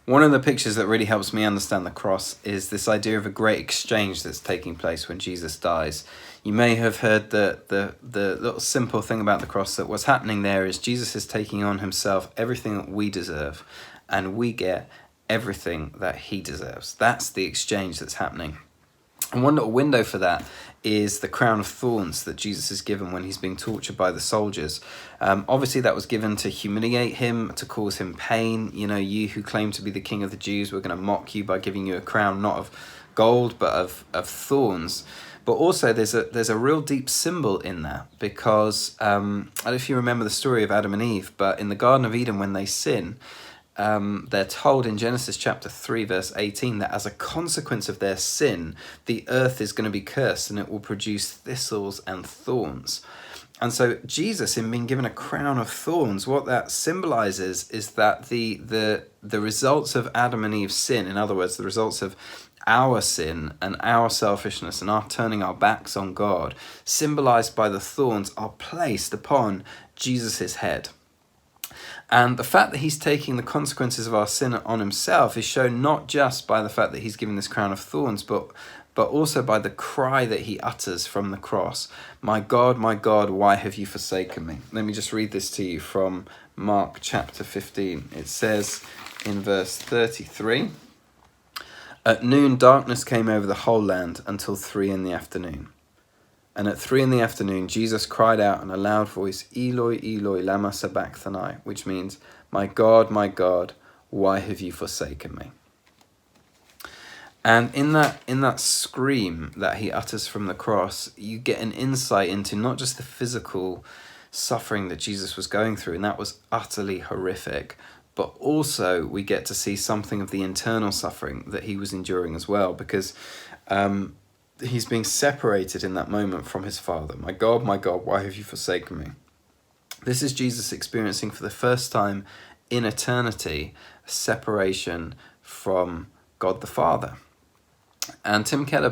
One of the pictures that really helps me understand the cross is this idea of a great exchange that's taking place when Jesus dies. You may have heard the little simple thing about the cross, that what's happening there is Jesus is taking on himself everything that we deserve, and we get everything that he deserves. That's the exchange that's happening. And one little window for that is the crown of thorns that Jesus is given when he's being tortured by the soldiers. Obviously, that was given to humiliate him, to cause him pain. You know, you who claim to be the king of the Jews, we're going to mock you by giving you a crown not of gold but of thorns. But also there's a real deep symbol in that, because I don't know if you remember the story of Adam and Eve, but in the Garden of Eden, when they sin, they're told in Genesis chapter 3 verse 18 that as a consequence of their sin, the earth is going to be cursed and it will produce thistles and thorns. And so Jesus, in being given a crown of thorns, what that symbolizes is that the results of Adam and Eve's sin, in other words, the results of our sin and our selfishness and our turning our backs on God, symbolized by the thorns, are placed upon Jesus's head. And the fact that he's taking the consequences of our sin on himself is shown not just by the fact that he's given this crown of thorns, but also by the cry that he utters from the cross. My God, why have you forsaken me? Let me just read this to you from Mark chapter 15. It says in verse 33, "At noon darkness came over the whole land until 3 p.m. And at 3 p.m, Jesus cried out in a loud voice, Eloi, Eloi, lama sabachthani, which means, my God, why have you forsaken me?" And in that scream that he utters from the cross, you get an insight into not just the physical suffering that Jesus was going through, and that was utterly horrific, but also we get to see something of the internal suffering that he was enduring as well, because he's being separated in that moment from his Father. My God, why have you forsaken me? This is Jesus experiencing for the first time in eternity a separation from God the Father. And Tim Keller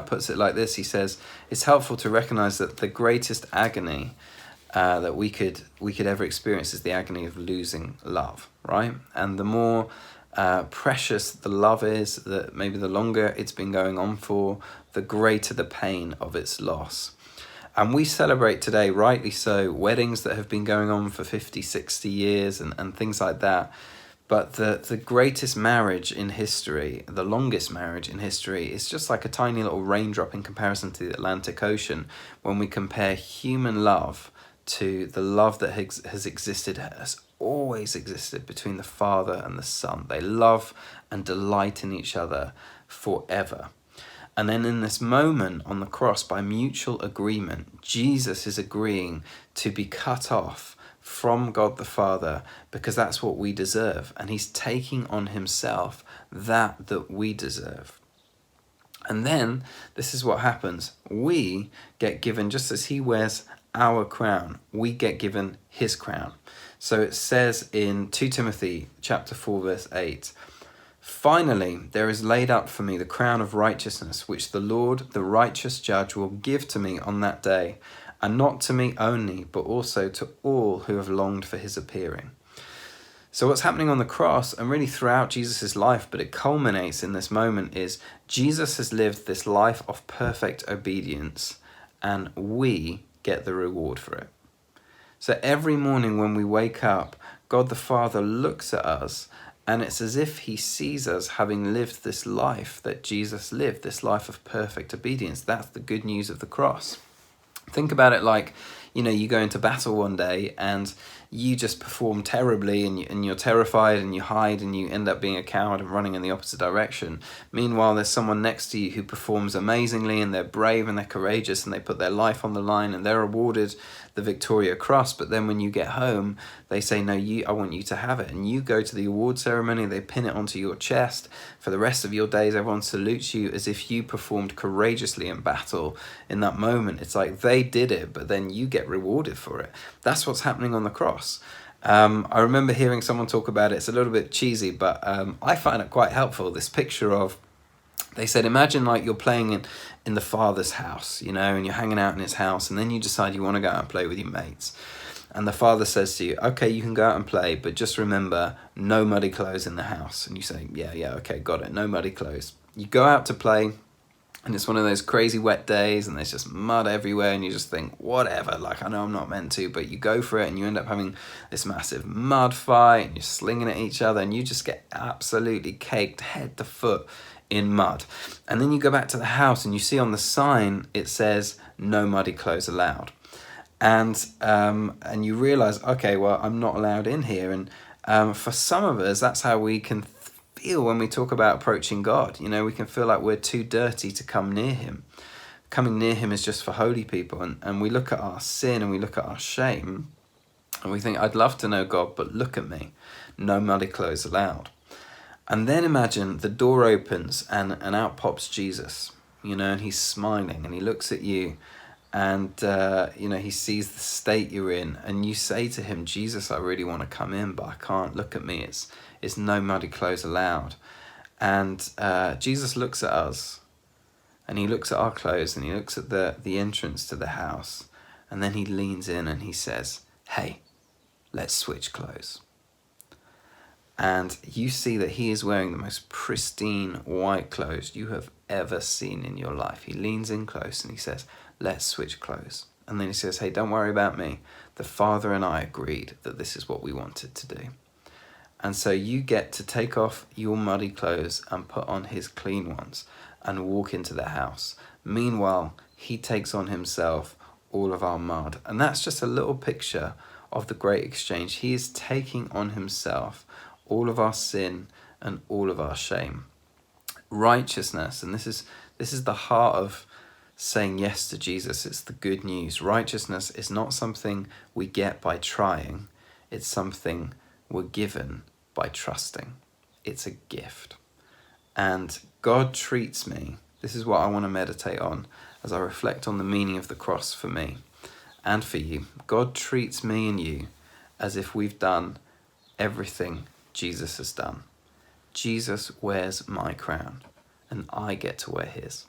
puts it like this. He says, it's helpful to recognize that the greatest agony that we could ever experience is the agony of losing love, right? And the more precious the love is, that maybe the longer it's been going on for, the greater the pain of its loss. And we celebrate today, rightly so, weddings that have been going on for 50, 60 years and things like that. But the greatest marriage in history, the longest marriage in history, is just like a tiny little raindrop in comparison to the Atlantic Ocean when we compare human love to the love that has always existed between the Father and the Son. They love and delight in each other forever. And then in this moment on the cross, by mutual agreement, Jesus is agreeing to be cut off from God the Father, because that's what we deserve. And he's taking on himself that we deserve. And then this is what happens. We get given, just as he wears our crown, we get given his crown. So it says in 2 Timothy chapter 4 verse 8, "Finally, there is laid up for me the crown of righteousness, which the Lord, the righteous judge, will give to me on that day, and not to me only, but also to all who have longed for his appearing." So what's happening on the cross, and really throughout Jesus' life, but it culminates in this moment, is Jesus has lived this life of perfect obedience, and we get the reward for it. So every morning when we wake up, God the Father looks at us, and it's as if he sees us having lived this life that Jesus lived, this life of perfect obedience. That's the good news of the cross. Think about it like, you go into battle one day and you just perform terribly and you're terrified and you hide and you end up being a coward and running in the opposite direction. Meanwhile, there's someone next to you who performs amazingly and they're brave and they're courageous and they put their life on the line and they're awarded the Victoria Cross. But then when you get home, they say, no, I want you to have it. And you go to the award ceremony, they pin it onto your chest. For the rest of your days, everyone salutes you as if you performed courageously in battle in that moment. It's like they did it, but then you get rewarded for it. That's what's happening on the cross. I remember hearing someone talk about it. It's a little bit cheesy, but I find it quite helpful. This picture of, they said, imagine like you're playing in the Father's house, and you're hanging out in his house, and then you decide you want to go out and play with your mates. and the father says to you, okay, you can go out and play, but just remember, no muddy clothes in the house. And you say, yeah, okay, got it, no muddy clothes. You go out to play, and it's one of those crazy wet days, and there's just mud everywhere, and you just think, whatever, like, I know I'm not meant to, but you go for it, and you end up having this massive mud fight, and you're slinging at each other, and you just get absolutely caked head to foot in mud. And then you go back to the house, and you see on the sign, it says, no muddy clothes allowed. And you realize, okay, well, I'm not allowed in here. And for some of us, that's how we can feel when we talk about approaching God. You know, we can feel like we're too dirty to come near him. Coming near him is just for holy people. And we look at our sin and we look at our shame and we think, I'd love to know God, but look at me. No muddy clothes allowed. And then imagine the door opens and out pops Jesus, you know, and he's smiling and he looks at you. And, you know, he sees the state you're in, and you say to him, Jesus, I really want to come in, but I can't. Look at me. It's no muddy clothes allowed. And Jesus looks at us, and he looks at our clothes, and he looks at the entrance to the house, and then he leans in and he says, hey, let's switch clothes. And you see that he is wearing the most pristine white clothes you have ever seen in your life. He leans in close and he says, let's switch clothes. And then he says, hey, don't worry about me. The Father and I agreed that this is what we wanted to do. And so you get to take off your muddy clothes and put on his clean ones and walk into the house. Meanwhile, he takes on himself all of our mud. And that's just a little picture of the great exchange. He is taking on himself all of our sin and all of our shame. Righteousness, and this is the heart of saying yes to Jesus. It's the good news. Righteousness is not something we get by trying. It's something we're given by trusting. It's a gift. And God treats me, this is what I want to meditate on as I reflect on the meaning of the cross for me and for you. God treats me and you as if we've done everything Jesus has done. Jesus wears my crown and I get to wear his.